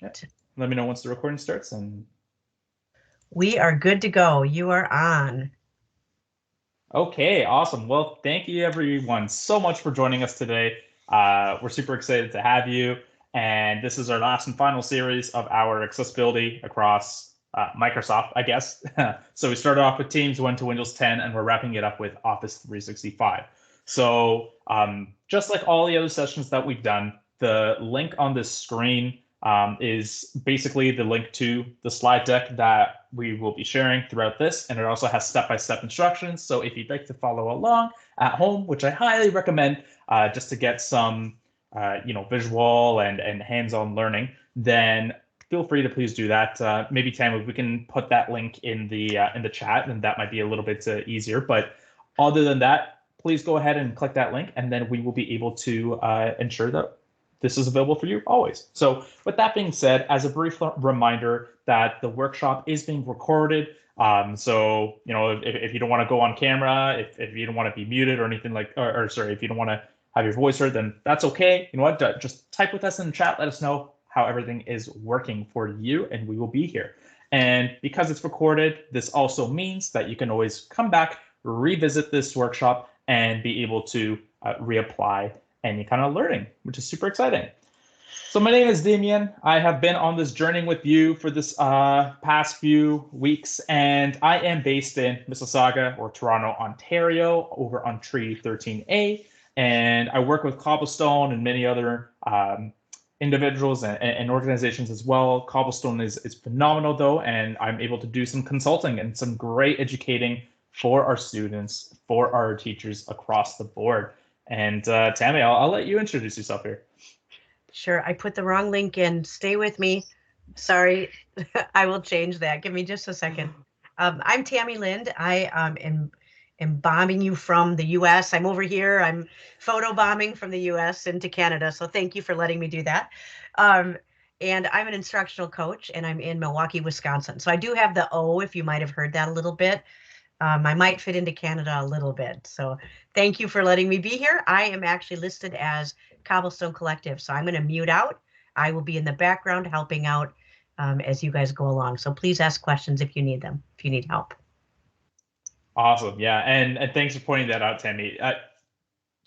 Yeah. Let me know once the recording starts. And we are good to go. You are on. okay, awesome. Well, thank you everyone so much for joining us today. We're super excited to have you. And this is our last and final series of our accessibility across Microsoft, I guess. So we started off with Teams, went to Windows 10, and we're wrapping it up with Office 365. So just like all the other sessions that we've done, the link on this screen is basically the link to the slide deck that we will be sharing throughout this. And it also has step-by-step instructions. So if you'd like to follow along at home, which I highly recommend just to get some visual and hands-on learning, then feel free to please do that. Maybe Tammy, we can put that link in the chat, and that might be a little bit easier. But other than that, please go ahead and click that link, and then we will be able to ensure that this is available for you always. So with that being said, as a brief reminder that the workshop is being recorded. So, if you don't want to go on camera, if you don't want to be muted or anything or sorry, if you don't want to have your voice heard, then that's okay. You know what? Just type with us in the chat. Let us know how everything is working for you, and we will be here. And because it's recorded, this also means that you can always come back, revisit this workshop, and be able to reapply any kind of learning, which is super exciting. So my name is Damien. I have been on this journey with you for this past few weeks, and I am based in Mississauga or Toronto, Ontario, over on Treaty 13A. And I work with Cobblestone and many other individuals and organizations as well. Cobblestone is phenomenal though, and I'm able to do some consulting and some great educating for our students, for our teachers across the board. And Tammy, I'll let you introduce yourself here. Sure, I put the wrong link in. Stay with me. Sorry, I will change that. Give me just a second. I'm Tammy Lind. I am bombing you from the US. I'm over here. I'm photo bombing from the US into Canada. So thank you for letting me do that. And I'm an instructional coach, and I'm in Milwaukee, Wisconsin. So I do have the O, if you might have heard that a little bit. I might fit into Canada a little bit. So thank you for letting me be here. I am actually listed as Cobblestone Collective. So I'm going to mute out. I will be in the background helping out as you guys go along. So please ask questions if you need them, if you need help. Awesome. Yeah. And thanks for pointing that out, Tammy.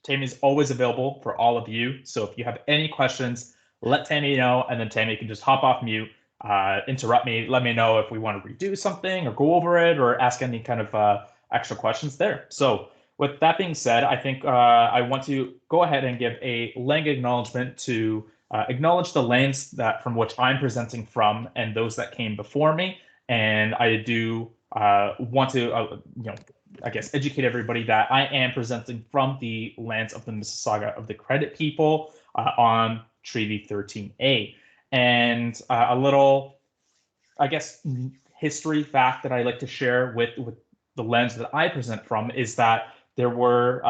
Tammy is always available for all of you. So if you have any questions, let Tammy know, and then Tammy can just hop off mute, interrupt me, let me know if we want to redo something or go over it or ask any kind of extra questions there. So with that being said, I think I want to go ahead and give a lang acknowledgement to acknowledge the lanes that from which I'm presenting from and those that came before me. And I do want to, I guess, educate everybody that I am presenting from the lands of the Mississauga of the Credit people on Treaty 13A. And a little, I guess, history fact that I like to share with the lens that I present from is that there were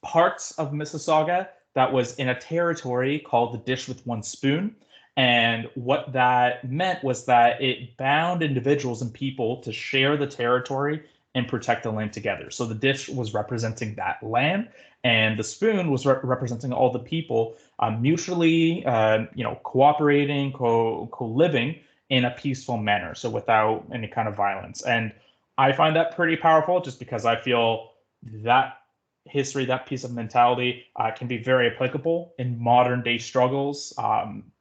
parts of Mississauga that was in a territory called the Dish with One Spoon. And what that meant was that it bound individuals and people to share the territory and protect the land together. So the dish was representing that land, and the spoon was representing all the people mutually, cooperating, co-living in a peaceful manner, so without any kind of violence. And I find that pretty powerful, just because I feel that history, that piece of mentality, can be very applicable in modern day struggles,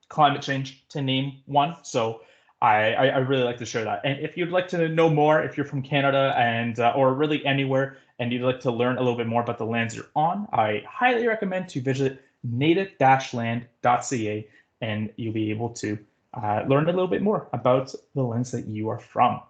climate change to name one. So I really like to share that. And if you'd like to know more, if you're from Canada and or really anywhere, and you'd like to learn a little bit more about the lands you're on, I highly recommend to visit native-land.ca, and you'll be able to learn a little bit more about the lands that you are from.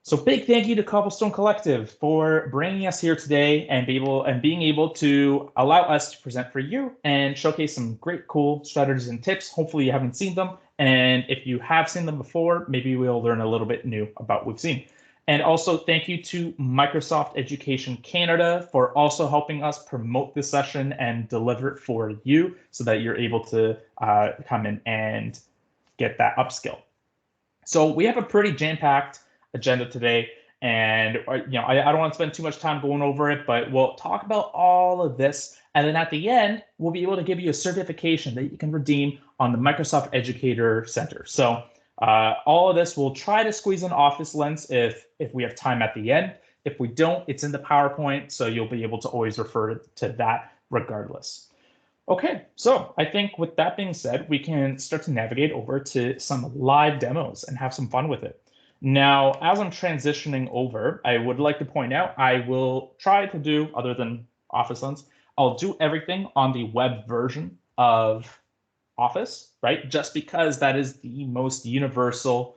So big thank you to Cobblestone Collective for bringing us here today and being able to allow us to present for you and showcase some great, cool strategies and tips. Hopefully you haven't seen them. And if you have seen them before, maybe we'll learn a little bit new about what we've seen. And also thank you to Microsoft Education Canada for also helping us promote this session and deliver it for you so that you're able to come in and get that upskill. So we have a pretty jam-packed agenda today, And I don't want to spend too much time going over it, but we'll talk about all of this. And then at the end, we'll be able to give you a certification that you can redeem on the Microsoft Educator Center. So all of this, we'll try to squeeze in Office links if we have time at the end. If we don't, it's in the PowerPoint, so you'll be able to always refer to that regardless. Okay, so I think with that being said, we can start to navigate over to some live demos and have some fun with it. Now, as I'm transitioning over, I would like to point out, I will try to do, other than Office Lens, I'll do everything on the web version of Office, right? Just because that is the most universal,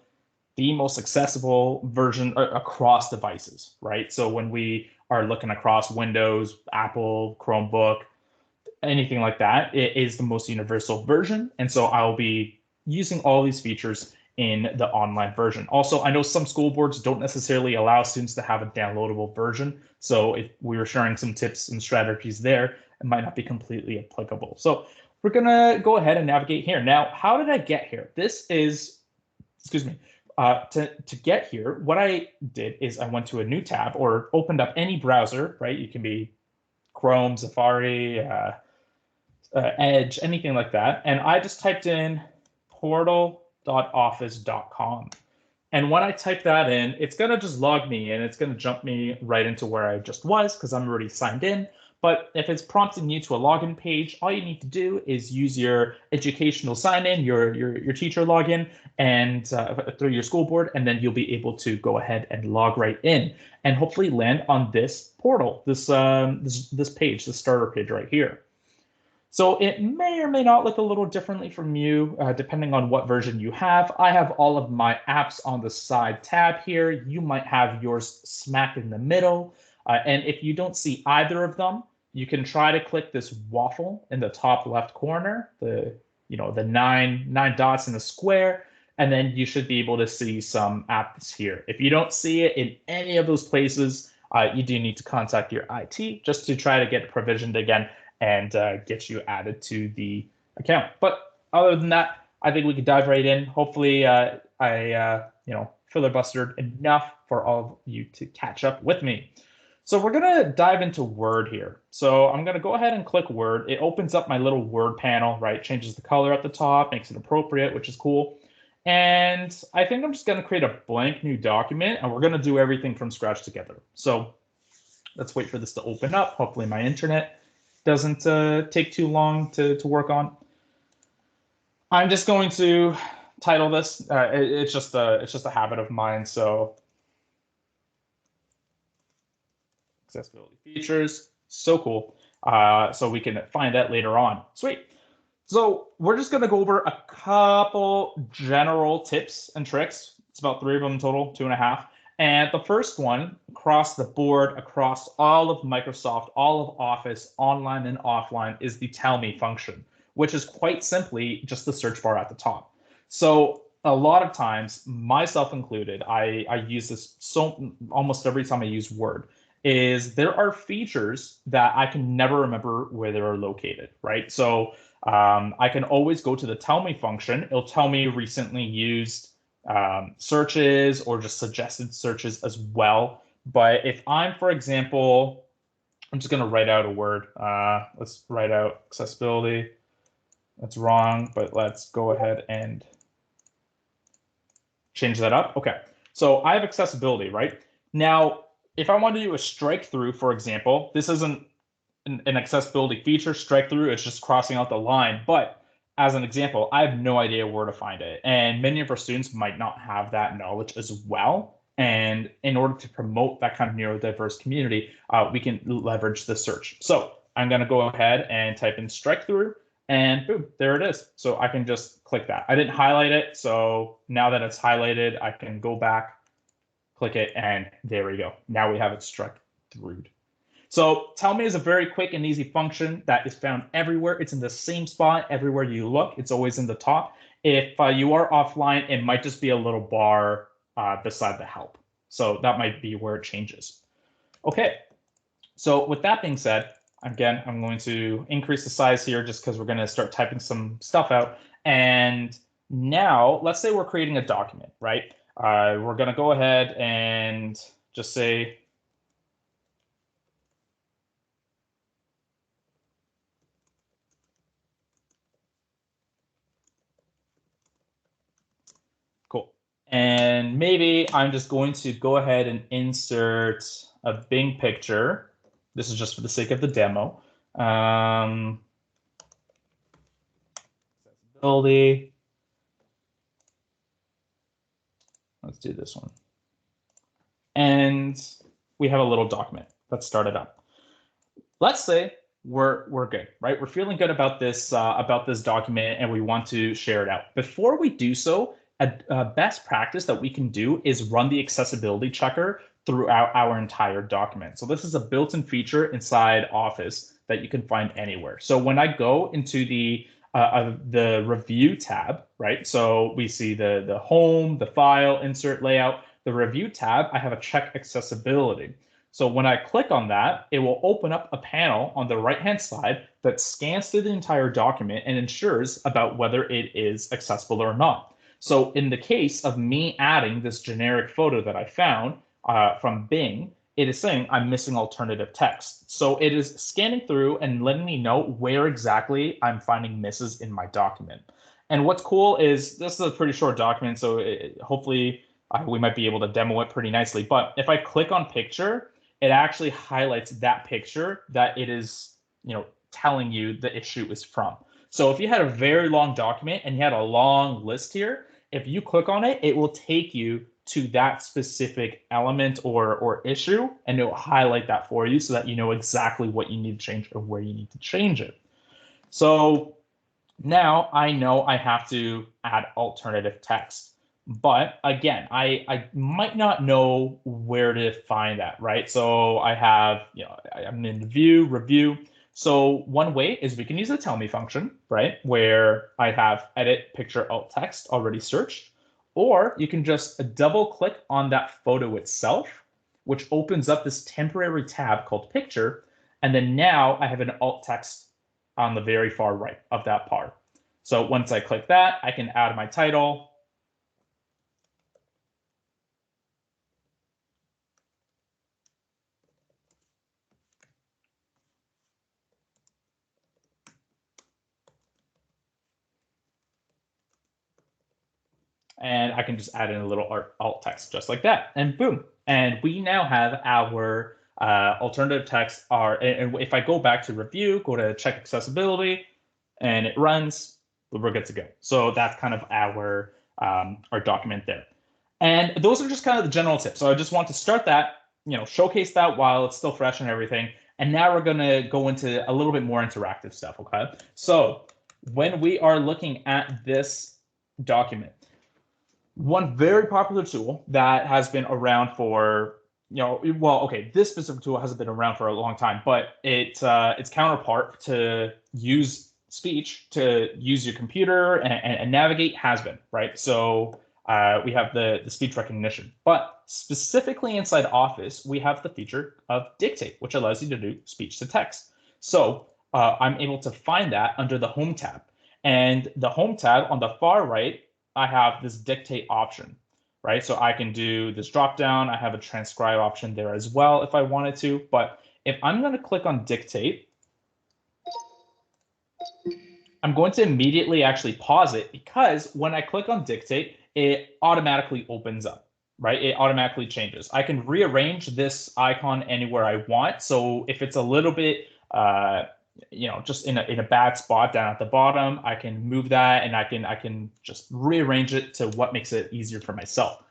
the most accessible version across devices, right? So when we are looking across Windows, Apple, Chromebook, anything like that, it is the most universal version. And so I'll be using all these features in the online version. Also, I know some school boards don't necessarily allow students to have a downloadable version. So if we were sharing some tips and strategies there, it might not be completely applicable. So we're gonna go ahead and navigate here. Now, how did I get here? This is, excuse me, to get here, what I did is I went to a new tab or opened up any browser, right? You can be Chrome, Safari, Edge, anything like that. And I just typed in portal.office.com. And when I type that in, it's going to just log me in. It's going to jump me right into where I just was because I'm already signed in. But if it's prompting you to a login page, all you need to do is use your educational sign-in, your teacher login, and through your school board, and then you'll be able to go ahead and log right in and hopefully land on this portal, this page, the starter page right here. So it may or may not look a little differently from you, depending on what version you have. I have all of my apps on the side tab here. You might have yours smack in the middle. And if you don't see either of them, you can try to click this waffle in the top left corner, the nine dots in the square, and then you should be able to see some apps here. If you don't see it in any of those places, you do need to contact your IT just to try to get it provisioned again and get you added to the account. But other than that, I think we could dive right in. Hopefully, I filibustered enough for all of you to catch up with me. So we're going to dive into Word here. So I'm going to go ahead and click Word. It opens up my little Word panel, right? Changes the color at the top, makes it appropriate, which is cool. And I think I'm just going to create a blank new document, and we're going to do everything from scratch together. So let's wait for this to open up. Hopefully my internet doesn't take too long to work on. I'm just going to title this. It's just a habit of mine. So accessibility features, so cool. So we can find that later on. Sweet. So we're just going to go over a couple general tips and tricks. It's about 3 of them total, 2.5. And the first one, across the board, across all of Microsoft, all of Office, online and offline, is the Tell Me function, which is quite simply just the search bar at the top. So a lot of times, myself included, I use this almost every time I use Word, is there are features that I can never remember where they're located, right? So I can always go to the Tell Me function. It'll tell me recently used searches or just suggested searches as well. But if I'm, for example, I'm just going to write out a word. Let's write out accessibility. That's wrong, but let's go ahead and change that up. Okay, so I have accessibility, right? Now, if I want to do a strike through, for example, this isn't an accessibility feature. Strike through is just crossing out the line. But as an example, I have no idea where to find it. And many of our students might not have that knowledge as well. And in order to promote that kind of neurodiverse community, we can leverage the search. So I'm going to go ahead and type in strike through, and boom, there it is. So I can just click that. I didn't highlight it. So now that it's highlighted, I can go back, click it, and there we go. Now we have it struck through. So Tell Me is a very quick and easy function that is found everywhere. It's in the same spot everywhere you look. It's always in the top. If you are offline, it might just be a little bar beside the help. So that might be where it changes. Okay, so with that being said, again, I'm going to increase the size here just because we're going to start typing some stuff out. And now let's say we're creating a document, right? We're going to go ahead and just say cool. And maybe I'm just going to go ahead and insert a Bing picture. This is just for the sake of the demo. Accessibility. Let's do this one. And we have a little document. Let's start it up. Let's say we're good, right? We're feeling good about this document, and we want to share it out. Before we do so, a best practice that we can do is run the accessibility checker throughout our entire document. So this is a built-in feature inside Office that you can find anywhere. So when I go into the review tab, right? So we see the home, the file, insert, layout. The review tab, I have a check accessibility. So when I click on that, it will open up a panel on the right-hand side that scans through the entire document and ensures about whether it is accessible or not. So in the case of me adding this generic photo that I found from Bing, it is saying I'm missing alternative text. So it is scanning through and letting me know where exactly I'm finding misses in my document. And what's cool is this is a pretty short document, so hopefully we might be able to demo it pretty nicely. But if I click on picture, it actually highlights that picture that it is, telling you the issue is from. So if you had a very long document and you had a long list here, if you click on it, it will take you to that specific element or issue, and it will highlight that for you so that you know exactly what you need to change or where you need to change it. So now I know I have to add alternative text. But again, I might not know where to find that, right? So I have, I'm in view, review. So one way is we can use the tell me function, right? Where I have edit picture alt text already searched. Or you can just double click on that photo itself, which opens up this temporary tab called picture. And then now I have an alt text on the very far right of that part. So once I click that, I can add my title. And I can just add in a little alt text just like that, and boom. And we now have our alternative text. And if I go back to review, go to check accessibility, and it runs, we're good to go. So that's kind of our document there. And those are just kind of the general tips. So I just want to start that, showcase that while it's still fresh and everything. And now we're going to go into a little bit more interactive stuff, okay? So when we are looking at this document, one very popular tool that has been around for, this specific tool hasn't been around for a long time, but its counterpart to use speech, to use your computer and navigate has been, right? So we have the speech recognition, but specifically inside Office, we have the feature of dictate, which allows you to do speech to text. So I'm able to find that under the Home tab. And the Home tab on the far right, I have this dictate option, right? So I can do this drop down. I have a transcribe option there as well if I wanted to. But if I'm going to click on dictate, I'm going to immediately actually pause it, because when I click on dictate, it automatically opens up, right? It automatically changes. I can rearrange this icon anywhere I want. So if it's a little bit just in a bad spot down at the bottom, I can move that, and I can just rearrange it to what makes it easier for myself.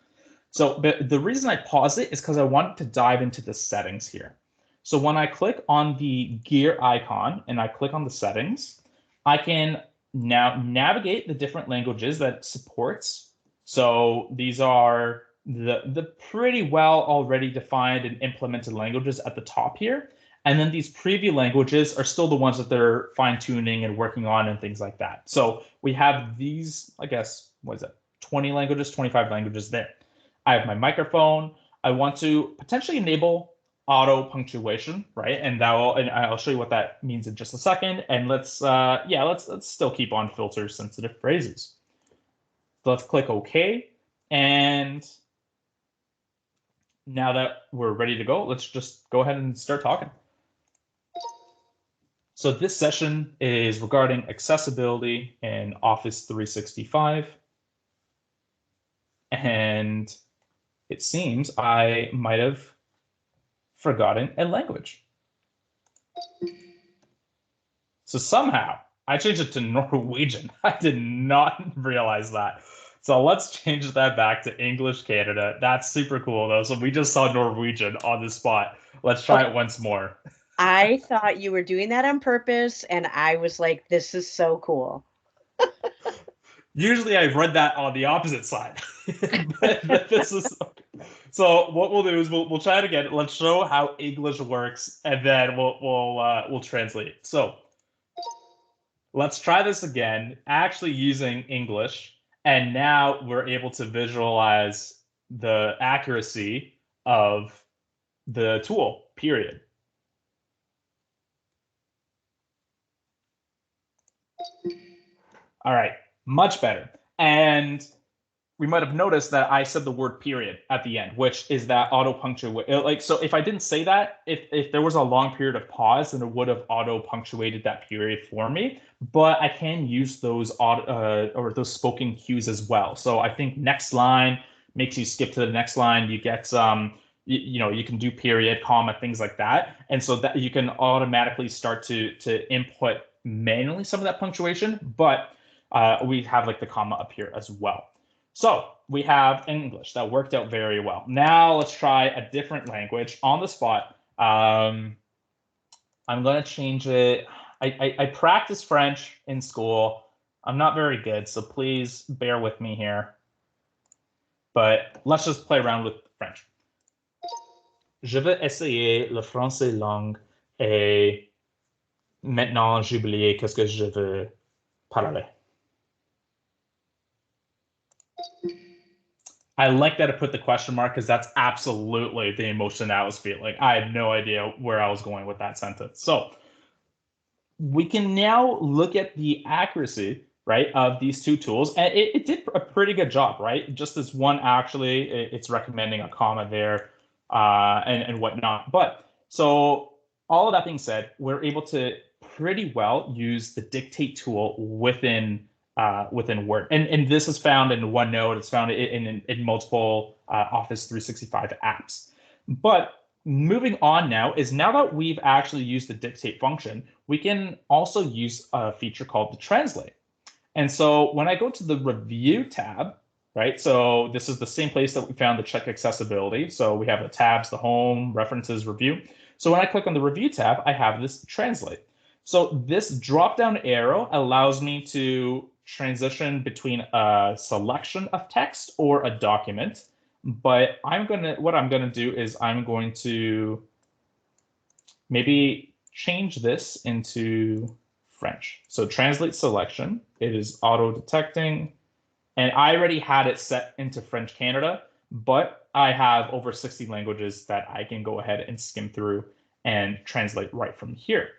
So the reason I pause it is because I want to dive into the settings here. So when I click on the gear icon and I click on the settings, I can now navigate the different languages that it supports. So these are the pretty well already defined and implemented languages at the top here. And then these preview languages are still the ones that they're fine tuning and working on and things like that. So we have these, I guess, 20 languages, 25 languages there. I have my microphone. I want to potentially enable auto punctuation, right? And I'll show you what that means in just a second. And let's still keep on filter sensitive phrases. So let's click OK. And now that we're ready to go, let's just go ahead and start talking. So this session is regarding accessibility in Office 365. And it seems I might have forgotten a language. So somehow I changed it to Norwegian. I did not realize that. So let's change that back to English Canada. That's super cool though. So we just saw Norwegian on the spot. Let's try it once more. I thought you were doing that on purpose, and I was like, this is so cool. Usually I've read that on the opposite side. but this is so what we'll do is we'll try it again. Let's show how English works, and then we'll translate. So let's try this again, actually using English, and now we're able to visualize the accuracy of the tool, period. All right, much better. And we might have noticed that I said the word period at the end, which is that auto punctuate. Like, so if I didn't say that, if there was a long period of pause, then it would have auto punctuated that period for me. But I can use those or those spoken cues as well. So I think next line makes you skip to the next line. You get you can do period, comma, things like that, and so that you can automatically start to input manually some of that punctuation. But we have like the comma up here as well. So we have English. That worked out very well. Now let's try a different language on the spot. I'm going to change it. I practiced French in school. I'm not very good, so please bear with me here. But let's just play around with French. Je vais essayer le français langue et maintenant j'ai oublié qu'est-ce que je veux parler. I like that I put the question mark because that's absolutely the emotion I was feeling. I had no idea where I was going with that sentence. So we can now look at the accuracy, right, of these two tools. And it did a pretty good job, right? Just as one, actually, it's recommending a comma there and whatnot. But so all of that being said, we're able to pretty well use the dictate tool within Word. And this is found in OneNote. It's found in multiple Office 365 apps. But moving on now is now that we've actually used the dictate function, we can also use a feature called the translate. And so when I go to the review tab, right? So this is the same place that we found the check accessibility. So we have the tabs, the home, references, review. So when I click on the review tab, I have this translate. So this drop-down arrow allows me to transition between a selection of text or a document. But what I'm gonna do is I'm going to maybe change this into French. So translate selection, it is auto detecting, and I already had it set into French Canada, but I have over 60 languages that I can go ahead and skim through and translate right from here.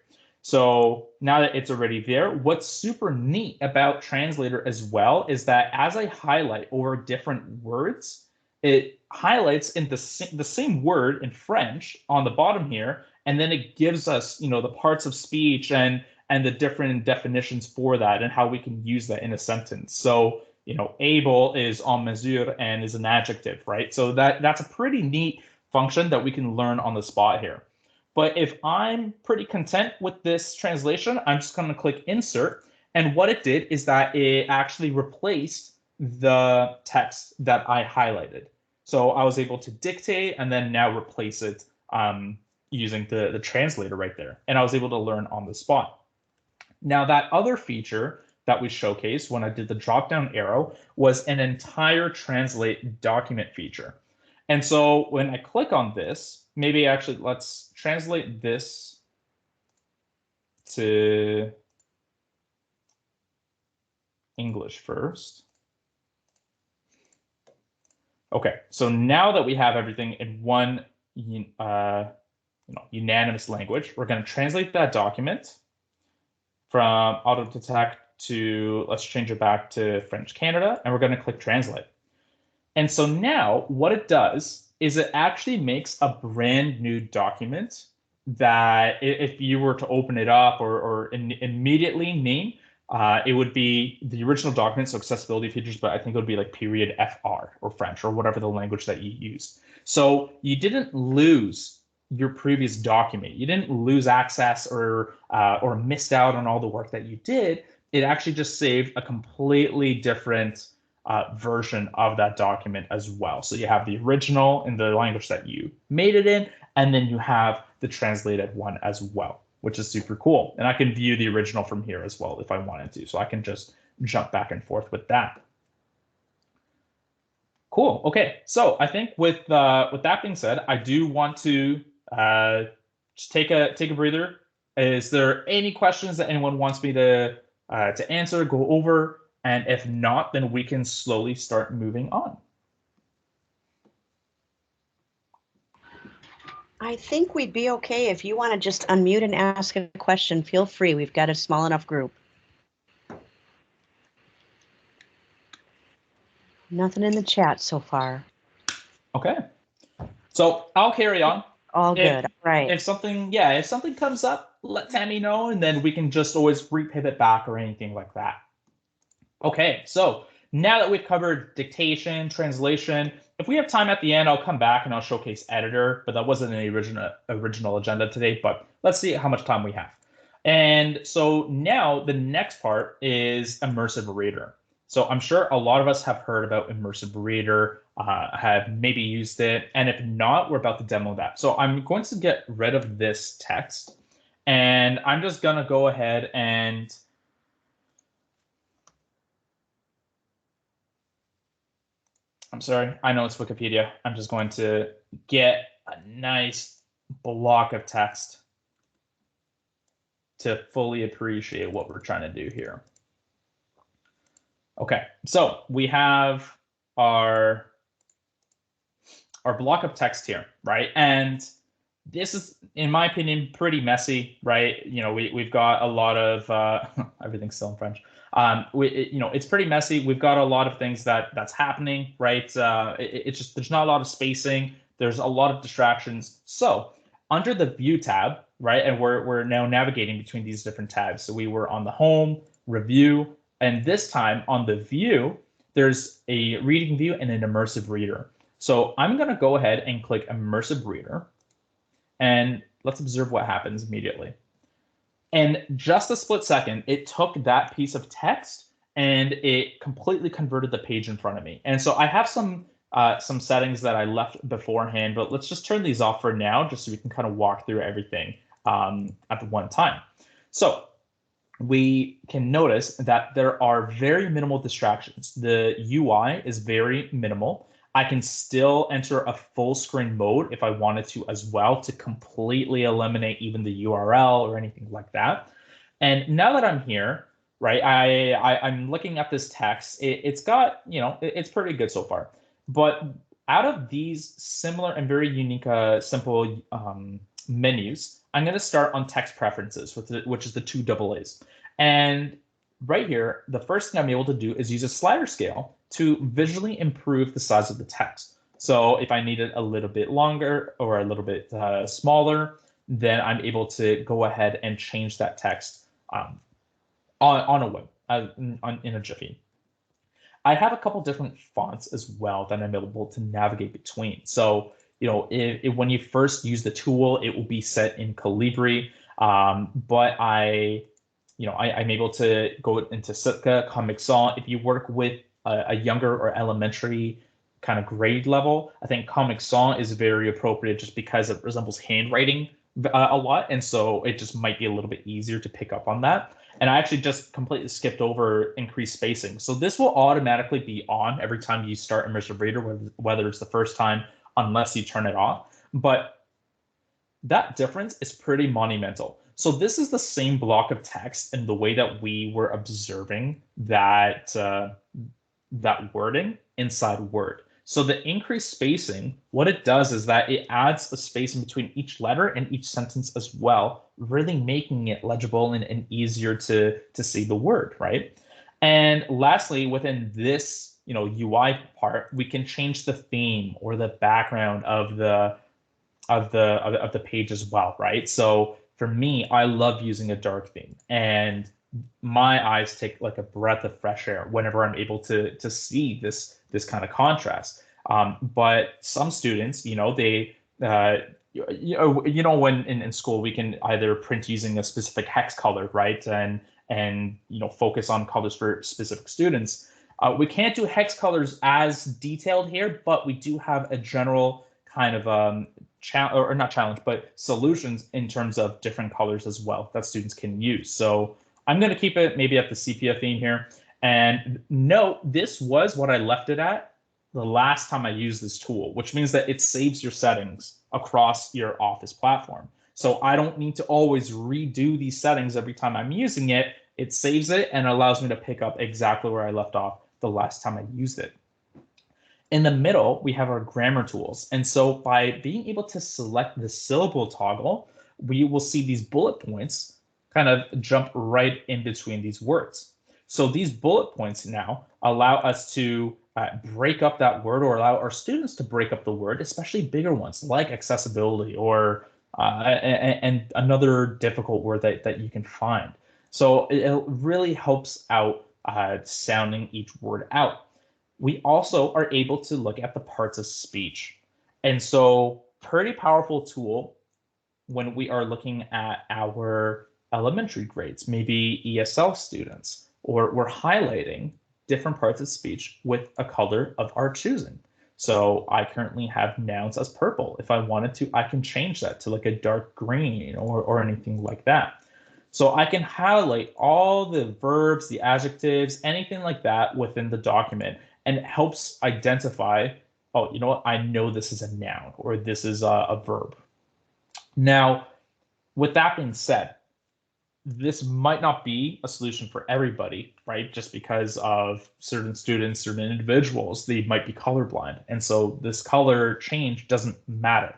So now that it's already there, what's super neat about Translator as well is that as I highlight over different words, it highlights in the same word in French on the bottom here, and then it gives us, the parts of speech and the different definitions for that and how we can use that in a sentence. So, able is en mesure and is an adjective, right? So that's a pretty neat function that we can learn on the spot here. But if I'm pretty content with this translation, I'm just going to click insert. And what it did is that it actually replaced the text that I highlighted. So I was able to dictate and then now replace it using the translator right there. And I was able to learn on the spot. Now, that other feature that we showcased when I did the drop-down arrow was an entire translate document feature. And so when I click on this, maybe actually let's translate this to English first. Okay, so now that we have everything in one unanimous language, we're going to translate that document from auto detect to, let's change it back to French Canada, and we're going to click translate. And so now what it does is it actually makes a brand new document that if you were to open it up or immediately name, it would be the original document, so accessibility features, but I think it would be like period FR or French or whatever the language that you used. So you didn't lose your previous document. You didn't lose access or missed out on all the work that you did. It actually just saved a completely different version of that document as well. So you have the original in the language that you made it in, and then you have the translated one as well, which is super cool. And I can view the original from here as well if I wanted to. So I can just jump back and forth with that. Cool. Okay. So I think with that being said, I do want to just take a breather. Is there any questions that anyone wants me to answer, go over? And if not, then we can slowly start moving on. I think we'd be okay. If you want to just unmute and ask a question, feel free. We've got a small enough group. Nothing in the chat so far. Okay. So I'll carry on. All good. Right. If something comes up, let Tammy know, and then we can just always repivot back or anything like that. Okay, so now that we've covered dictation, translation, if we have time at the end, I'll come back and I'll showcase editor, but that wasn't an original agenda today, but let's see how much time we have. And so now the next part is Immersive Reader. So I'm sure a lot of us have heard about Immersive Reader, have maybe used it, and if not, we're about to demo that. So I'm going to get rid of this text, and I'm just gonna go ahead and I'm sorry, I know it's Wikipedia. I'm just going to get a nice block of text to fully appreciate what we're trying to do here. Okay, so we have our block of text here, right? And this is, in my opinion, pretty messy, right? You know, we've got a lot of everything's still in French. It's pretty messy. We've got a lot of things that's happening, right? It's just there's not a lot of spacing. There's a lot of distractions. So under the View tab, right, and we're now navigating between these different tabs. So we were on the Home, Review, and this time on the View, there's a Reading View and an Immersive Reader. So I'm going to go ahead and click Immersive Reader, and let's observe what happens immediately. And just a split second, it took that piece of text and it completely converted the page in front of me. And so I have some settings that I left beforehand, but let's just turn these off for now, just so we can kind of walk through everything at the one time. So we can notice that there are very minimal distractions. The UI is very minimal. I can still enter a full screen mode if I wanted to as well to completely eliminate even the URL or anything like that. And now that I'm here, right, I'm looking at this text. It's got, it's pretty good so far. But out of these similar and very unique, simple menus, I'm going to start on text preferences, which is the 2 AA's. And right here, the first thing I'm able to do is use a slider scale to visually improve the size of the text. So if I need it a little bit longer or a little bit smaller, then I'm able to go ahead and change that text on a whim, in a jiffy. I have a couple different fonts as well that I'm able to navigate between. So, when you first use the tool, it will be set in Calibri, but I'm able to go into Sitka, Comic Sans. If you work with a younger or elementary kind of grade level, I think Comic Sans is very appropriate just because it resembles handwriting a lot. And so it just might be a little bit easier to pick up on that. And I actually just completely skipped over increased spacing. So this will automatically be on every time you start Immersive Reader, whether it's the first time, unless you turn it off. But that difference is pretty monumental. So this is the same block of text in the way that we were observing that that wording inside Word. So the increased spacing, what it does is that it adds a space in between each letter and each sentence as well, really making it legible and easier to see the word, right? And lastly, within this UI part, we can change the theme or the background of the page as well, right? So for me, I love using a dark theme, and my eyes take like a breath of fresh air whenever I'm able to see this kind of contrast. But some students, they when in school we can either print using a specific hex color, right, and focus on colors for specific students. We can't do hex colors as detailed here, but we do have a general kind of or not challenge, but solutions in terms of different colors as well that students can use. So I'm going to keep it maybe at the sepia theme here. And note, this was what I left it at the last time I used this tool, which means that it saves your settings across your Office platform. So I don't need to always redo these settings every time I'm using it. It saves it and allows me to pick up exactly where I left off the last time I used it. In the middle, we have our grammar tools. And so by being able to select the syllable toggle, we will see these bullet points kind of jump right in between these words. So these bullet points now allow us to break up that word, or allow our students to break up the word, especially bigger ones like accessibility or and another difficult word that you can find. So it really helps out sounding each word out. We also are able to look at the parts of speech. And so pretty powerful tool when we are looking at our elementary grades, maybe ESL students, or we're highlighting different parts of speech with a color of our choosing. So I currently have nouns as purple. If I wanted to, I can change that to like a dark green or anything like that. So I can highlight all the verbs, the adjectives, anything like that within the document, and it helps identify, oh, you know what, I know this is a noun or this is a verb. Now, with that being said, this might not be a solution for everybody, right? Just because of certain students, certain individuals, they might be colorblind. And so this color change doesn't matter,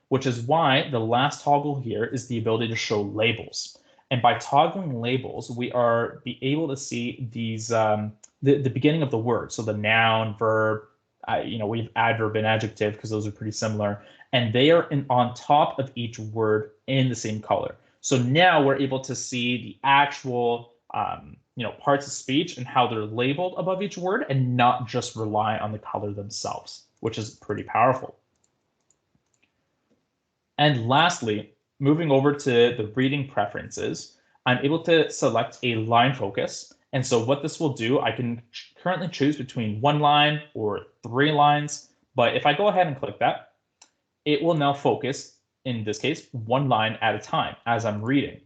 which is why the last toggle here is the ability to show labels. And by toggling labels, we are be able to see these the beginning of the word. So the noun, verb, we have adverb and adjective because those are pretty similar, and they are on top of each word in the same color. So now we're able to see the actual parts of speech and how they're labeled above each word, and not just rely on the color themselves, which is pretty powerful. And lastly, moving over to the reading preferences, I'm able to select a line focus. And so what this will do, I can currently choose between 1 line or 3 lines. But if I go ahead and click that, it will now focus, in this case, 1 line at a time as I'm reading.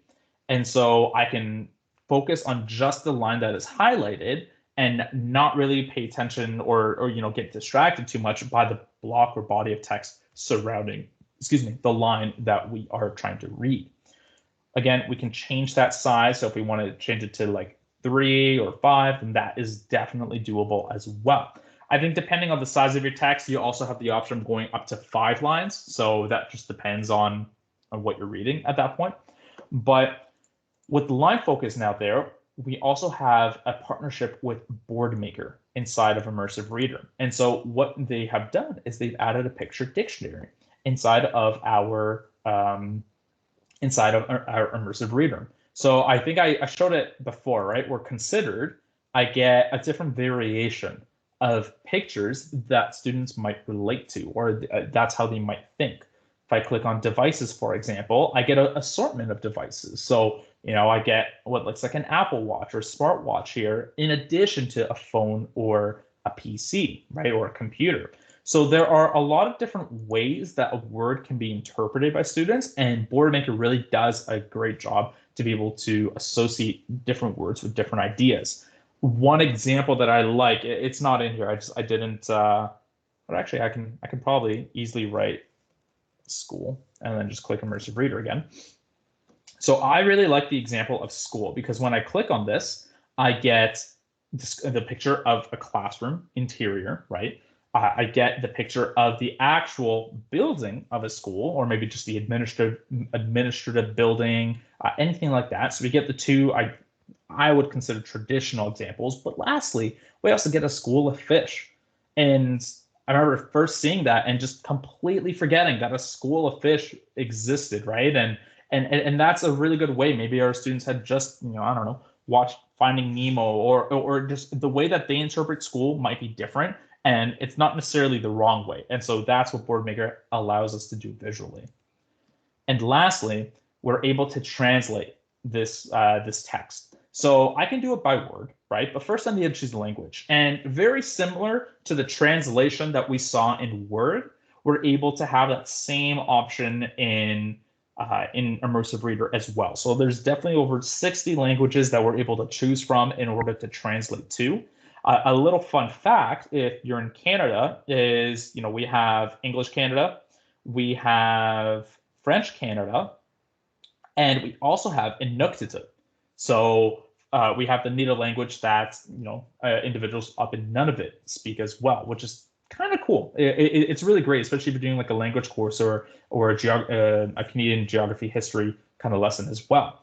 And so I can focus on just the line that is highlighted and not really pay attention or get distracted too much by the block or body of text surrounding the line that we are trying to read. Again, we can change that size. So if we want to change it to like 3 or 5, then that is definitely doable as well. I think depending on the size of your text, you also have the option of going up to 5 lines. So that just depends on what you're reading at that point. But with the line focus now there, we also have a partnership with Boardmaker inside of Immersive Reader. And so what they have done is they've added a picture dictionary inside of our Immersive Reader. So I think I showed it before, right? Where considered, I get a different variation of pictures that students might relate to, or that's how they might think. If I click on devices, for example, I get an assortment of devices. So, I get what looks like an Apple Watch or smartwatch here, in addition to a phone or a PC, right? Or a computer. So there are a lot of different ways that a word can be interpreted by students, and Boardmaker really does a great job to be able to associate different words with different ideas. One example that I like, it's not in here. I didn't, but actually I can probably easily write school and then just click Immersive Reader again. So I really like the example of school because when I click on this, I get the picture of a classroom interior, right? I get the picture of the actual building of a school, or maybe just the administrative building, anything like that. So we get the two I would consider traditional examples. But lastly, we also get a school of fish. And I remember first seeing that and just completely forgetting that a school of fish existed, right? And that's a really good way. Maybe our students had just, I don't know, watched Finding Nemo, or just the way that they interpret school might be different, and it's not necessarily the wrong way. And so that's what Boardmaker allows us to do visually. And lastly, we're able to translate this this text. So I can do it by word, right? But first I need to choose the language. And very similar to the translation that we saw in Word, we're able to have that same option in Immersive Reader as well. So there's definitely over 60 languages that we're able to choose from in order to translate to. A little fun fact, if you're in Canada, is we have English Canada, we have French Canada, and we also have Inuktitut. So we have the native language that individuals up in Nunavut speak as well, which is kind of cool. It's really great, especially if you're doing like a language course or a Canadian geography history kind of lesson as well.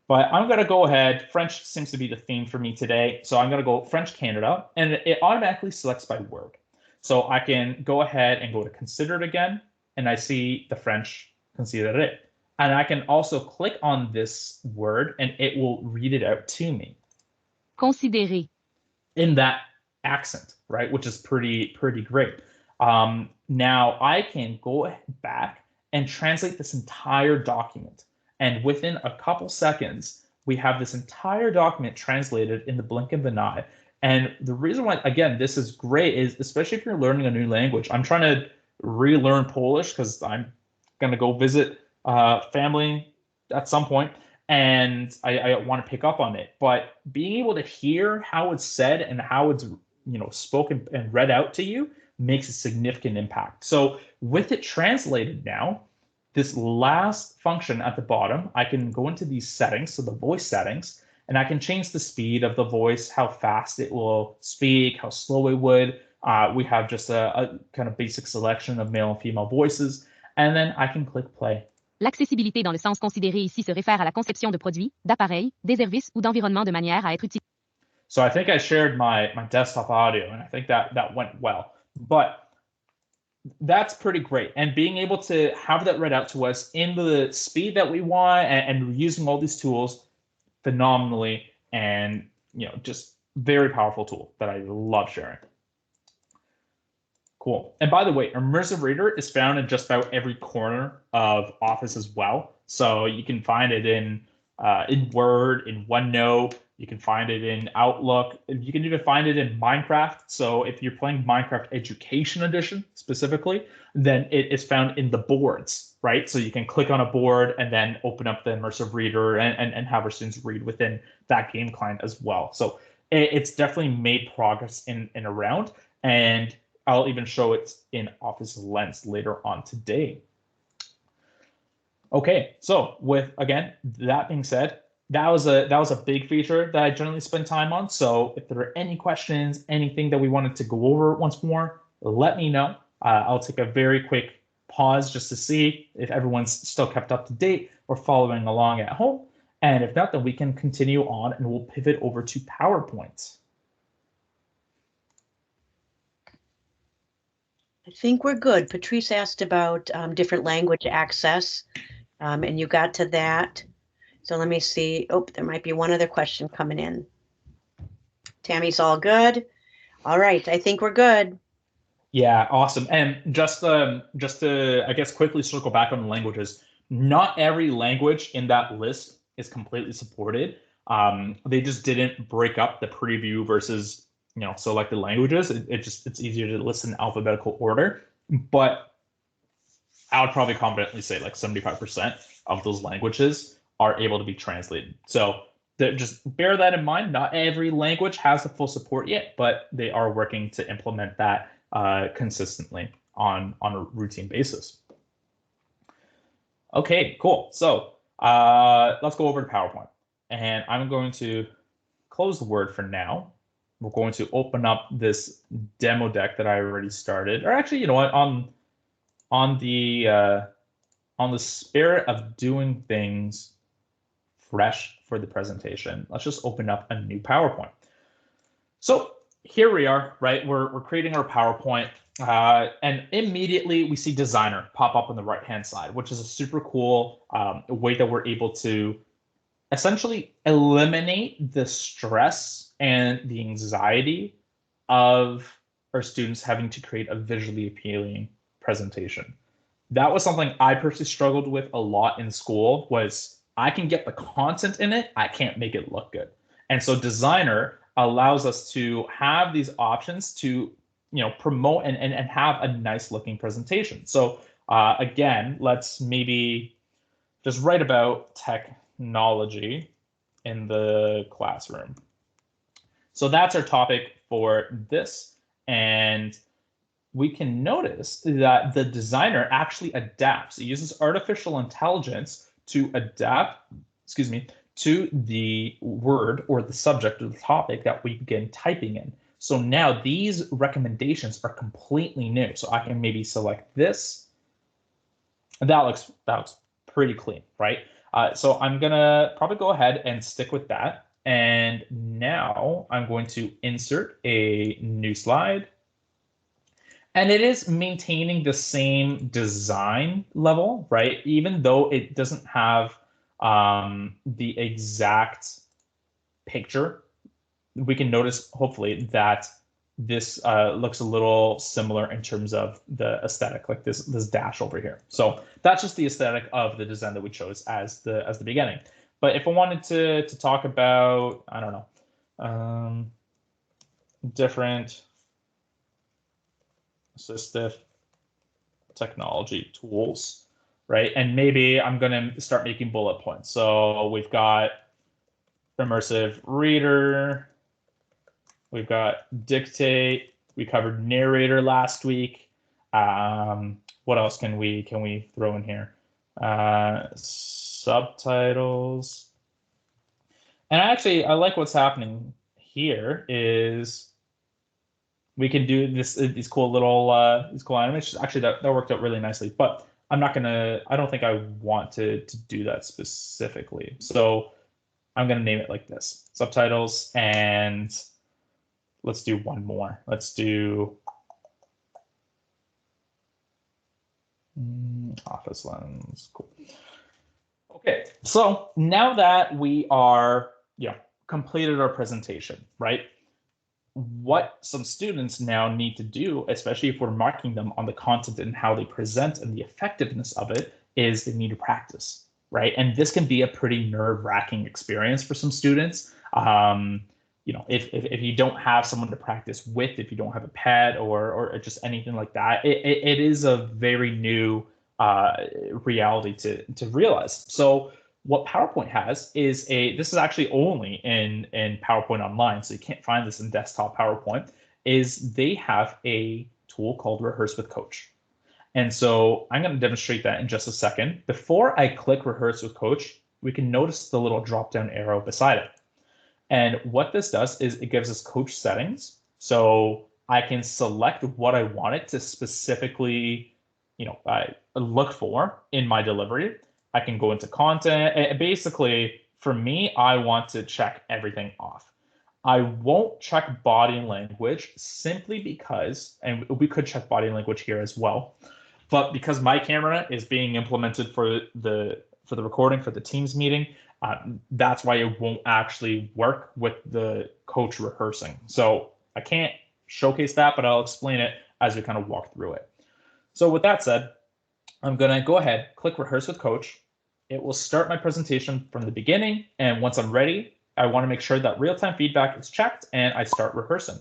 But I'm going to go ahead. French seems to be the theme for me today. So I'm going to go French Canada, and it automatically selects by word. So I can go ahead and go to consider it again, and I see the French considéré. And I can also click on this word, and it will read it out to me. Considérer. In that accent, right? Which is pretty great. Now I can go back and translate this entire document. And within a couple seconds, we have this entire document translated in the blink of an eye. And the reason why, again, this is great is, especially if you're learning a new language. I'm trying to relearn Polish because I'm going to go visit family at some point, and I want to pick up on it. But being able to hear how it's said and how it's spoken and read out to you makes a significant impact. So with it translated now, this last function at the bottom, I can go into these settings, so the voice settings, and I can change the speed of the voice, how fast it will speak, how slow it would. We have just a kind of basic selection of male and female voices, and then I can click play. L'accessibilité dans le sens considéré ici se réfère à la conception de produits, d'appareils, des services ou d'environnements de manière à être utilisés. So I think I shared my desktop audio, and I think that went well. But that's pretty great. And being able to have that read out to us in the speed that we want, and using all these tools phenomenally, and just very powerful tool that I love sharing. Cool. And by the way, Immersive Reader is found in just about every corner of Office as well. So you can find it in Word, in OneNote. You can find it in Outlook. You can even find it in Minecraft. So if you're playing Minecraft Education Edition specifically, then it is found in the boards, right? So you can click on a board and then open up the Immersive Reader and have our students read within that game client as well. So it's definitely made progress in and around. And I'll even show it in Office Lens later on today. Okay, so with, again, that being said, that was a big feature that I generally spend time on. So if there are any questions, anything that we wanted to go over once more, let me know. I'll take a very quick pause just to see if everyone's still kept up to date or following along at home. And if not, then we can continue on and we'll pivot over to PowerPoint. I think we're good. Patrice asked about different language access, and you got to that. So let me see. Oh, there might be one other question coming in. Tammy's all good. All right, I think we're good. Yeah, awesome. And just to, I guess, quickly circle back on the languages, not every language in that list is completely supported. They just didn't break up the preview versus selected languages. It's easier to list in alphabetical order, but I would probably confidently say like 75% of those languages are able to be translated. So just bear that in mind. Not every language has the full support yet, but they are working to implement that consistently on a routine basis. Okay, cool. So let's go over to PowerPoint, and I'm going to close the Word for now. We're going to open up this demo deck that I already started, or actually, you know what, on the spirit of doing things fresh for the presentation, let's just open up a new PowerPoint. So here we are, right? We're creating our PowerPoint, and immediately we see Designer pop up on the right-hand side, which is a super cool way that we're able to essentially eliminate the stress and the anxiety of our students having to create a visually appealing presentation. That was something I personally struggled with a lot in school, was I can get the content in it, I can't make it look good. And so Designer allows us to have these options to, promote and have a nice looking presentation. So again, let's maybe just write about technology in the classroom. So that's our topic for this. And we can notice that the Designer actually adapts. It uses artificial intelligence to adapt, to the word or the subject or the topic that we begin typing in. So now these recommendations are completely new. So I can maybe select this. And that looks pretty clean, right? So I'm gonna probably go ahead and stick with that. And now I'm going to insert a new slide. And it is maintaining the same design level, right? Even though it doesn't have the exact picture, we can notice hopefully that this looks a little similar in terms of the aesthetic, like this dash over here. So that's just the aesthetic of the design that we chose as the beginning. But if I wanted to talk about, I don't know, different assistive technology tools, right? And maybe I'm going to start making bullet points. So we've got Immersive Reader, we've got Dictate, we covered Narrator last week. What else can we throw in here? Subtitles. And I like what's happening here is we can do these cool little animations. Actually, that worked out really nicely, but I don't think I want to do that specifically. So I'm gonna name it like this, Subtitles, and let's do one more. Let's do Office Lens, cool. Okay, so now that we are, completed our presentation, right? What some students now need to do, especially if we're marking them on the content and how they present and the effectiveness of it, is they need to practice, right? And this can be a pretty nerve-wracking experience for some students. If you don't have someone to practice with, if you don't have a pet or just anything like that, it is a very new reality to realize. So what PowerPoint has is this is actually only in PowerPoint Online, so you can't find this in desktop PowerPoint, is they have a tool called Rehearse with Coach. And so I'm going to demonstrate that in just a second. Before I click Rehearse with Coach, we can notice the little drop-down arrow beside it. And what this does is it gives us coach settings. So I can select what I want it to specifically, look for in my delivery. I can go into content. And basically, for me, I want to check everything off. I won't check body language simply because, and we could check body language here as well, but because my camera is being implemented for the recording for the Teams meeting, that's why it won't actually work with the coach rehearsing. So I can't showcase that, but I'll explain it as we kind of walk through it. So with that said, I'm going to go ahead, click Rehearse with Coach. It will start my presentation from the beginning. And once I'm ready, I want to make sure that real-time feedback is checked and I start rehearsing.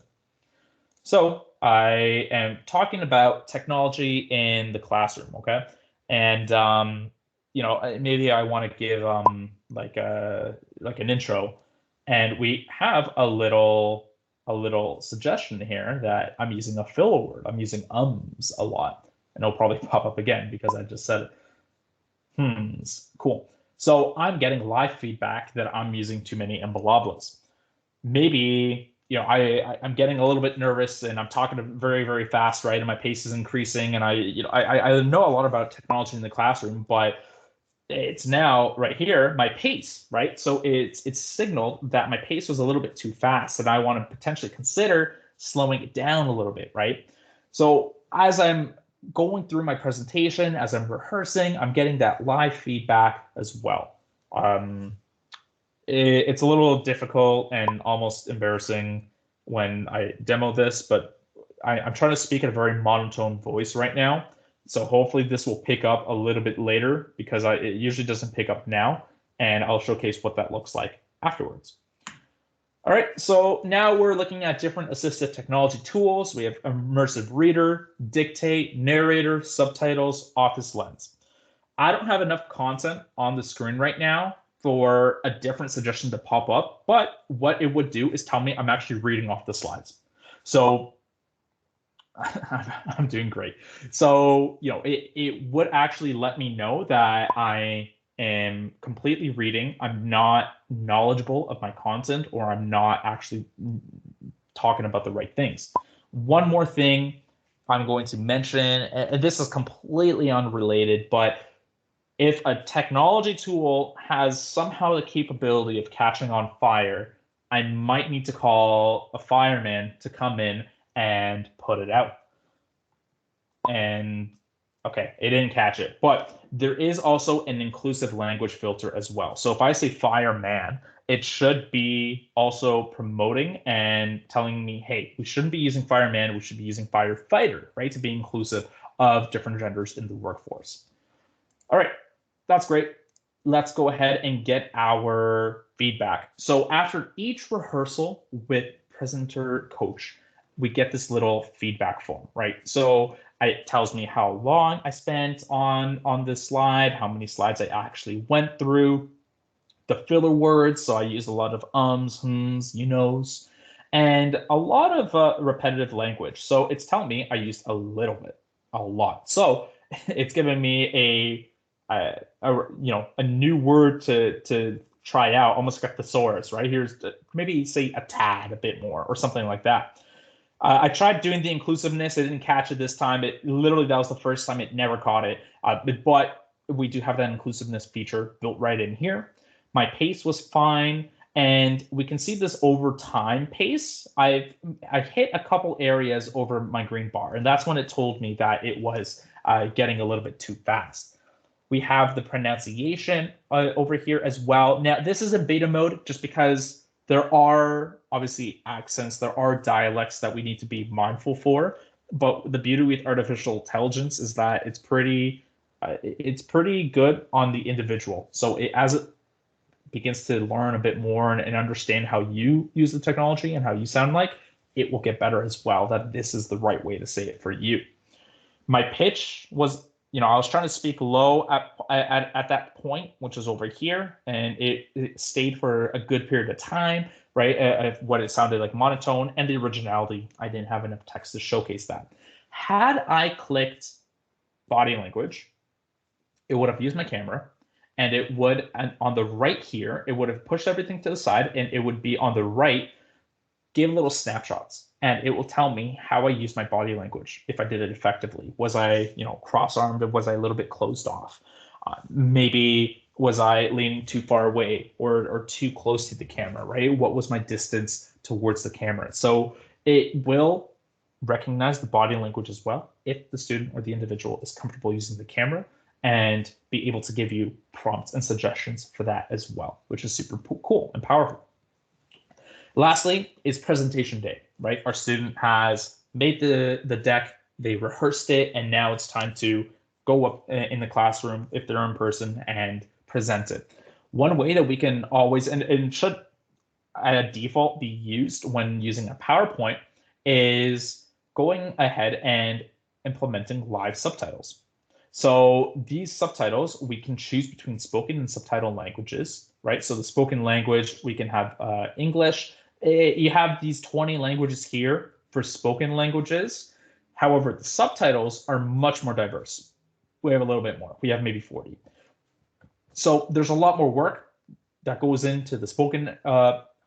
So I am talking about technology in the classroom, okay? And maybe I want to give like an intro, and we have a little suggestion here that I'm using a filler word. I'm using ums a lot, and it'll probably pop up again because I just said it. Cool. So I'm getting live feedback that I'm using too many imbalablas. Maybe I'm getting a little bit nervous and I'm talking very, very fast, right? And my pace is increasing, and I know a lot about technology in the classroom, but it's now right here, my pace, right? So it's signaled that my pace was a little bit too fast and I want to potentially consider slowing it down a little bit, right? So as I'm going through my presentation, as I'm rehearsing, I'm getting that live feedback as well. It's a little difficult and almost embarrassing when I demo this, but I'm trying to speak at a very monotone voice right now. So hopefully this will pick up a little bit later because it usually doesn't pick up now, and I'll showcase what that looks like afterwards. All right, so now we're looking at different assistive technology tools. We have Immersive Reader, Dictate, Narrator, Subtitles, Office Lens. I don't have enough content on the screen right now for a different suggestion to pop up, but what it would do is tell me I'm actually reading off the slides. So I'm doing great. So, it would actually let me know that I am completely reading. I'm not knowledgeable of my content, or I'm not actually talking about the right things. One more thing I'm going to mention, and this is completely unrelated, but if a technology tool has somehow the capability of catching on fire, I might need to call a fireman to come in and put it out. And okay, it didn't catch it, but there is also an inclusive language filter as well. So if I say fireman, it should be also promoting and telling me, hey, we shouldn't be using fireman, we should be using firefighter, right? To be inclusive of different genders in the workforce. All right, that's great. Let's go ahead and get our feedback. So after each rehearsal with presenter coach, we get this little feedback form, right? So it tells me how long I spent on this slide, how many slides I actually went through, the filler words. So I use a lot of ums, hms, you knows, and a lot of repetitive language. So it's telling me I used a little bit, a lot. So it's giving me a new word to try out, almost like a thesaurus, right? Here's maybe say a tad a bit more or something like that. I tried doing the inclusiveness. It didn't catch it this time. That was the first time it never caught it. But we do have that inclusiveness feature built right in here. My pace was fine. And we can see this over time pace. I've hit a couple areas over my green bar, and that's when it told me that it was getting a little bit too fast. We have the pronunciation over here as well. Now, this is in beta mode just because there are obviously accents, there are dialects that we need to be mindful for. But the beauty with artificial intelligence is that it's pretty good on the individual. So as it begins to learn a bit more and understand how you use the technology and how you sound like, it will get better as well, that this is the right way to say it for you. My pitch was, I was trying to speak low at that point, which is over here, and it stayed for a good period of time, right? What it sounded like monotone, and the originality, I didn't have enough text to showcase that. Had I clicked body language, it would have used my camera, and it would, on the right here, it would have pushed everything to the side, and it would be on the right, give little snapshots, and it will tell me how I use my body language, if I did it effectively. Was I, cross-armed, or was I a little bit closed off? Maybe was I leaning too far away or too close to the camera, right? What was my distance towards the camera? So it will recognize the body language as well if the student or the individual is comfortable using the camera, and be able to give you prompts and suggestions for that as well, which is super cool and powerful. Lastly is presentation day, right? Our student has made the deck, they rehearsed it, and now it's time to go up in the classroom if they're in person and present it. One way that we can always, and should at a default be used when using a PowerPoint, is going ahead and implementing live subtitles. So these subtitles, we can choose between spoken and subtitle languages, right? So the spoken language, we can have English. You have these 20 languages here for spoken languages. However, the subtitles are much more diverse. We have a little bit more. We have maybe 40. So there's a lot more work that goes into the spoken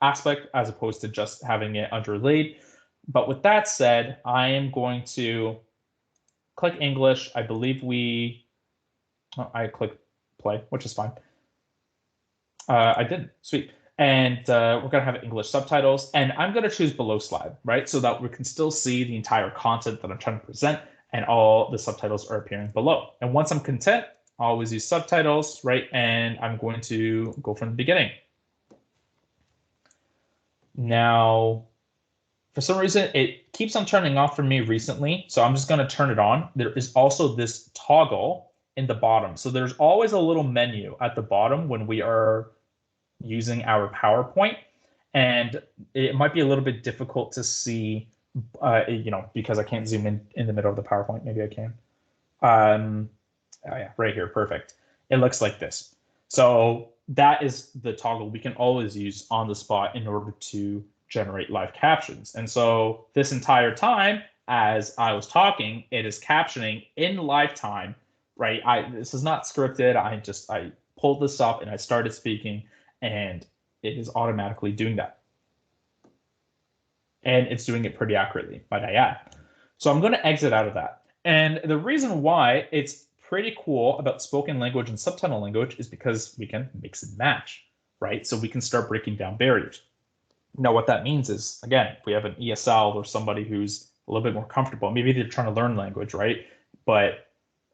aspect as opposed to just having it underlaid. But with that said, I am going to click English. I believe I clicked play, which is fine. I did. Sweet. And we're going to have English subtitles. And I'm going to choose below slide, right? So that we can still see the entire content that I'm trying to present, and all the subtitles are appearing below. And once I'm content, I'll always use subtitles, right? And I'm going to go from the beginning. Now, for some reason, it keeps on turning off for me recently, so I'm just going to turn it on. There is also this toggle in the bottom. So there's always a little menu at the bottom when we are using our PowerPoint, and it might be a little bit difficult to see, because I can't zoom in the middle of the PowerPoint. Maybe I can. Oh yeah, right here, perfect. It looks like this. So that is the toggle we can always use on the spot in order to generate live captions. And so this entire time, as I was talking, it is captioning in live time, right? This is not scripted. I pulled this up and I started speaking, and it is automatically doing that. And it's doing it pretty accurately, might I add. So I'm going to exit out of that. And the reason why it's pretty cool about spoken language and subtitle language is because we can mix and match, right? So we can start breaking down barriers. Now, what that means is, again, if we have an ESL or somebody who's a little bit more comfortable, maybe they're trying to learn language, right? But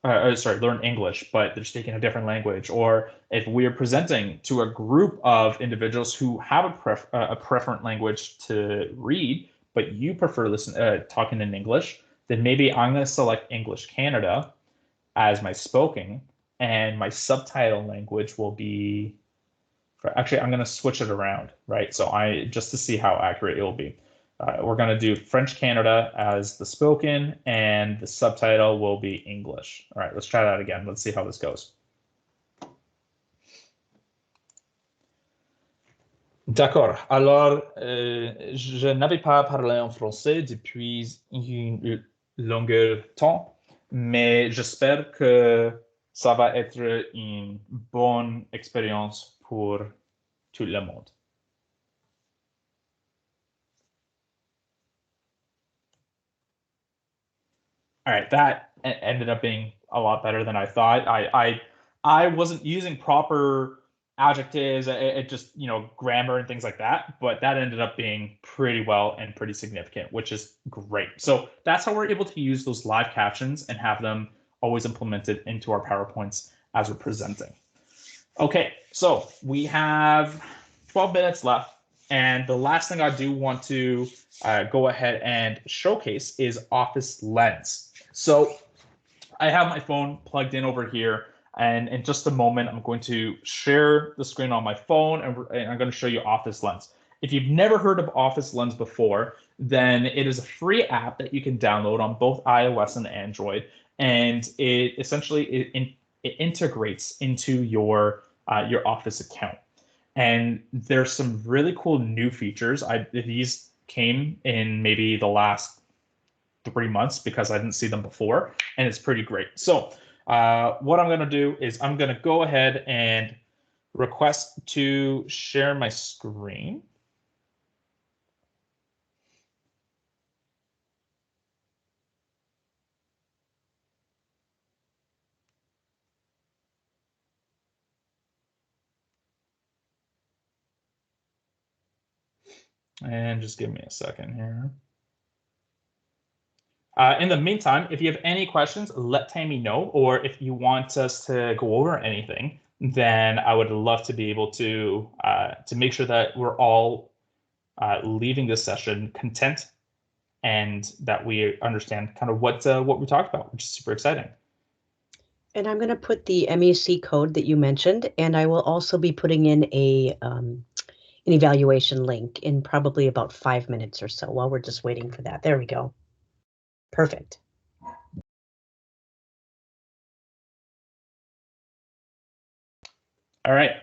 learn English, but they're speaking a different language. Or if we are presenting to a group of individuals who have a preferent language to read, but you prefer talking in English, then maybe I'm going to select English Canada as my spoken, and my subtitle language will be, actually, I'm going to switch it around, right? So just to see how accurate it will be. We're going to do French Canada as the spoken, and the subtitle will be English. All right, let's try that again. Let's see how this goes. D'accord. Alors, je n'avais pas parlé en français depuis une longueur temps, mais j'espère que ça va être une bonne expérience pour tout le monde. All right, that ended up being a lot better than I thought. I wasn't using proper adjectives, it just, grammar and things like that, but that ended up being pretty well and pretty significant, which is great. So that's how we're able to use those live captions and have them always implemented into our PowerPoints as we're presenting. Okay, so we have 12 minutes left, and the last thing I do want to go ahead and showcase is Office Lens. So I have my phone plugged in over here, and in just a moment, I'm going to share the screen on my phone, and I'm going to show you Office Lens. If you've never heard of Office Lens before, then it is a free app that you can download on both iOS and Android, and it essentially it integrates into your Office account. And there's some really cool new features. These came in maybe the last 3 months because I didn't see them before, and it's pretty great. So what I'm going to do is I'm going to go ahead and request to share my screen. And just give me a second here. In the meantime, if you have any questions, let Tammy know, or if you want us to go over anything, then I would love to be able to make sure that we're all leaving this session content and that we understand kind of what we talked about, which is super exciting. And I'm going to put the MEC code that you mentioned, and I will also be putting in an evaluation link in probably about 5 minutes or so while we're just waiting for that. There we go. Perfect. All right.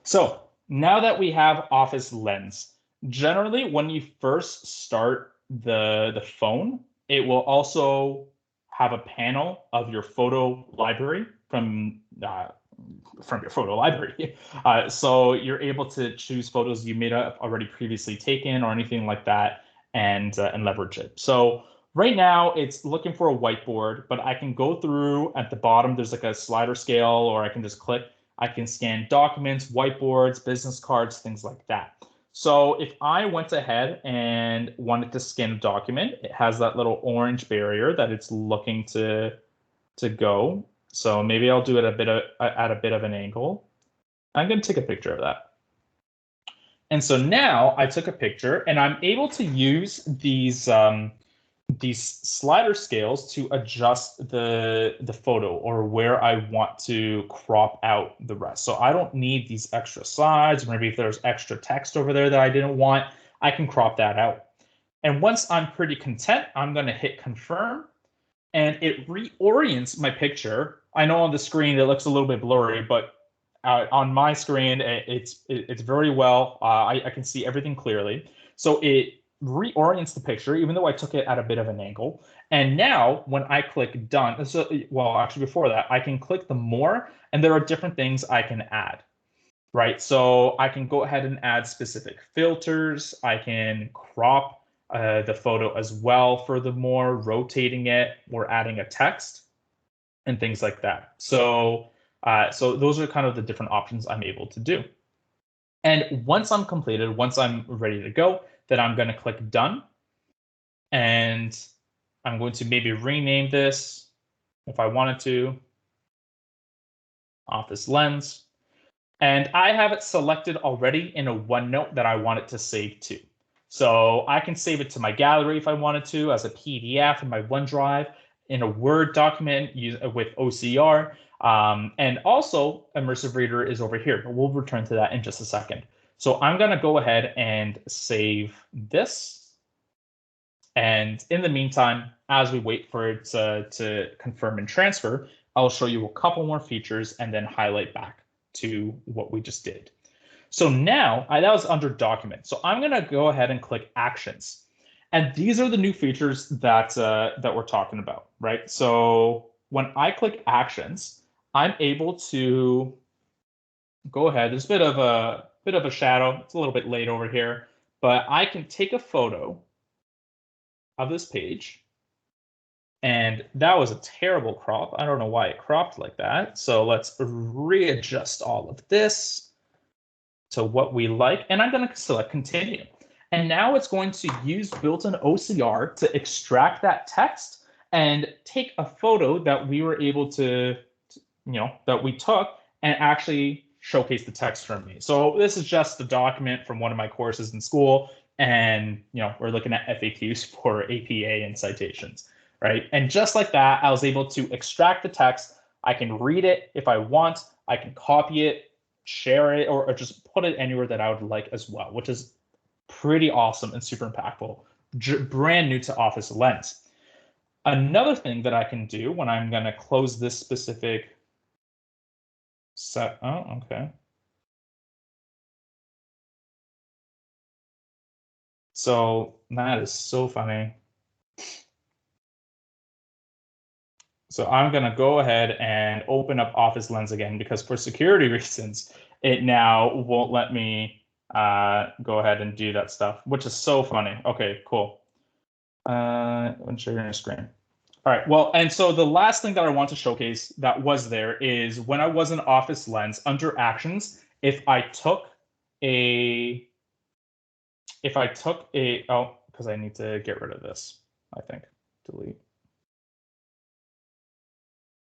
So now that we have Office Lens, generally when you first start the phone, it will also have a panel of your photo library from your photo library. So you're able to choose photos you may have already previously taken or anything like that, and leverage it. So right now it's looking for a whiteboard, but I can go through at the bottom. There's like a slider scale, or I can just click. I can scan documents, whiteboards, business cards, things like that. So if I went ahead and wanted to scan a document, it has that little orange barrier that it's looking to go. So maybe I'll do it at a bit of an angle. I'm going to take a picture of that. And so now I took a picture, and I'm able to use these slider scales to adjust the photo, or where I want to crop out the rest. So I don't need these extra slides. Maybe if there's extra text over there that I didn't want, I can crop that out. And once I'm pretty content, I'm going to hit confirm, and it reorients my picture. I know on the screen it looks a little bit blurry, but on my screen it's very well. I can see everything clearly. So it reorients the picture, even though I took it at a bit of an angle. And now when I click done, so, well, actually before that, I can click the more, and there are different things I can add, right? So I can go ahead and add specific filters. I can crop the photo as well, furthermore, rotating it or adding a text and things like that. So those are kind of the different options I'm able to do. And once I'm completed, once I'm ready to go, then I'm going to click done. And I'm going to maybe rename this if I wanted to, Office Lens. And I have it selected already in a OneNote that I want it to save to. So I can save it to my gallery if I wanted to, as a PDF in my OneDrive, in a Word document with OCR. And also Immersive Reader is over here, but we'll return to that in just a second. So I'm going to go ahead and save this. And in the meantime, as we wait for it to confirm and transfer, I'll show you a couple more features and then highlight back to what we just did. So now that was under document. So I'm going to go ahead and click actions. And these are the new features that we're talking about, right? So when I click actions, I'm able to go ahead. There's a bit of a shadow. It's a little bit late over here, but I can take a photo of this page. And that was a terrible crop. I don't know why it cropped like that. So let's readjust all of this to what we like, and I'm going to select continue. And now it's going to use built-in OCR to extract that text and take a photo that we were able to, that we took, and actually showcase the text for me. So this is just a document from one of my courses in school, and we're looking at FAQs for APA and citations, right? And just like that, I was able to extract the text. I can read it if I want. I can copy it, share it, or just put it anywhere that I would like as well, which is pretty awesome and super impactful. Brand new to Office Lens. Another thing that I can do when I'm going to close this specific set. Oh, okay. So that is so funny. So I'm going to go ahead and open up Office Lens again, because for security reasons, it now won't let me go ahead and do that stuff, which is so funny. Okay, cool. I'm sharing your screen. All right, well, and so the last thing that I want to showcase that was there is when I was in Office Lens, under Actions, if I took a, oh, because I need to get rid of this, I think, delete.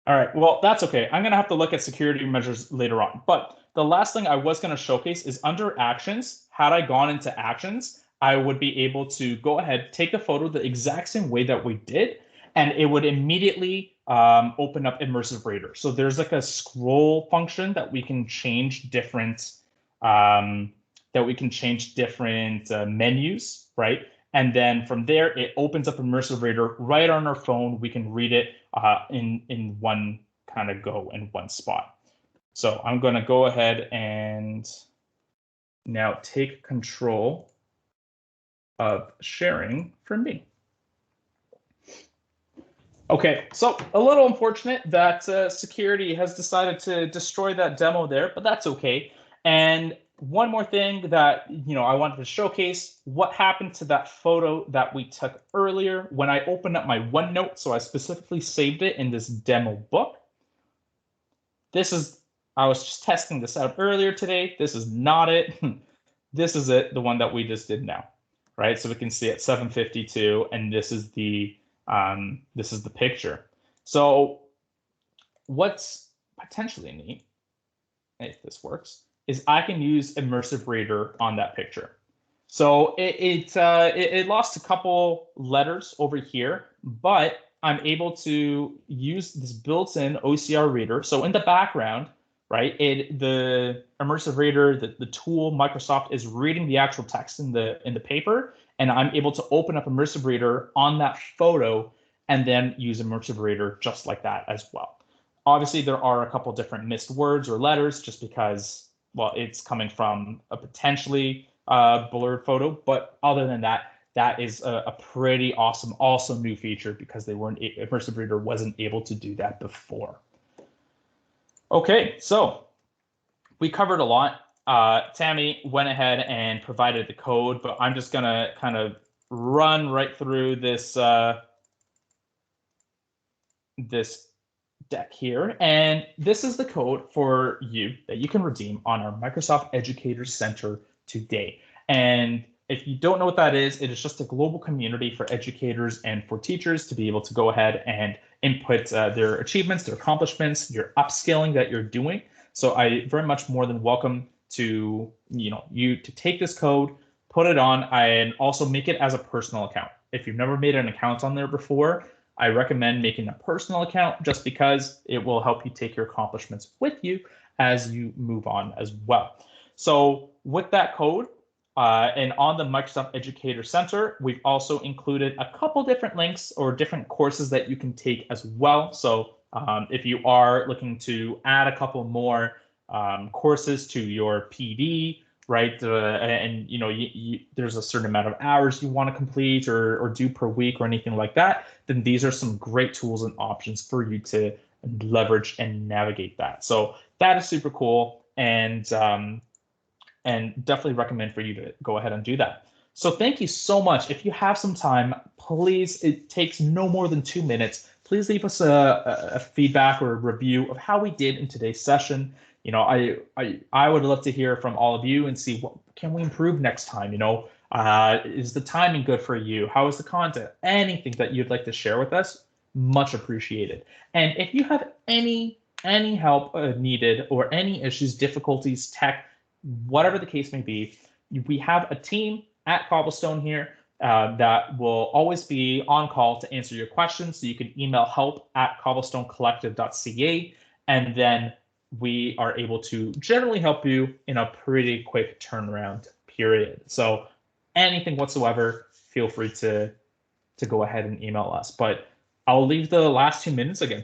All right, well, that's okay. I'm going to have to look at security measures later on. But the last thing I was going to showcase is under Actions. Had I gone into Actions, I would be able to go ahead, take a photo the exact same way that we did, and it would immediately open up Immersive Reader. So there's like a scroll function that we can change different menus, right? And then from there, it opens up Immersive Reader right on our phone. We can read it in one kind of go in one spot. So I'm going to go ahead and now take control of sharing for me. Okay, so a little unfortunate that security has decided to destroy that demo there, but that's okay. And one more thing that I wanted to showcase, what happened to that photo that we took earlier when I opened up my OneNote. So I specifically saved it in this demo book. I was just testing this out earlier today. This is not it. This is it, the one that we just did now, right? So we can see at 7:52, and this is the picture. So what's potentially neat, if this works, is I can use Immersive Reader on that picture. So it lost a couple letters over here, but I'm able to use this built-in OCR reader. So in the background, right, the Immersive Reader, the tool, Microsoft is reading the actual text in the paper, and I'm able to open up Immersive Reader on that photo and then use Immersive Reader just like that as well. Obviously, there are a couple different missed words or letters just because, well, it's coming from a potentially blurred photo, but other than that, that is a pretty awesome, also new feature because Immersive Reader wasn't able to do that before. Okay, so we covered a lot. Tammy went ahead and provided the code, but I'm just gonna kind of run right through this this deck here, and this is the code for you that you can redeem on our Microsoft Educator Center today. And if you don't know what that is, it is just a global community for educators and for teachers to be able to go ahead and input their achievements, their accomplishments, your upskilling that you're doing. So I very much more than welcome to you to take this code, put it on, and also make it as a personal account. If you've never made an account on there before, I recommend making a personal account just because it will help you take your accomplishments with you as you move on as well. So with that code, and on the Microsoft Educator Center, we've also included a couple different links or different courses that you can take as well. So if you are looking to add a couple more courses to your PD, right, and there's a certain amount of hours you want to complete or do per week or anything like that, then these are some great tools and options for you to leverage and navigate that. So that is super cool, and definitely recommend for you to go ahead and do that. So thank you so much. If you have some time, please, it takes no more than 2 minutes. Please leave us a feedback or a review of how we did in today's session. I would love to hear from all of you and see what can we improve next time. Is the timing good for you? How is the content? Anything that you'd like to share with us, much appreciated. And if you have any help needed or any issues, difficulties, tech, whatever the case may be, we have a team at Cobblestone here that will always be on call to answer your questions. So you can email help@cobblestonecollective.ca, and then we are able to generally help you in a pretty quick turnaround period. So anything whatsoever, feel free to go ahead and email us. But I'll leave the last 2 minutes again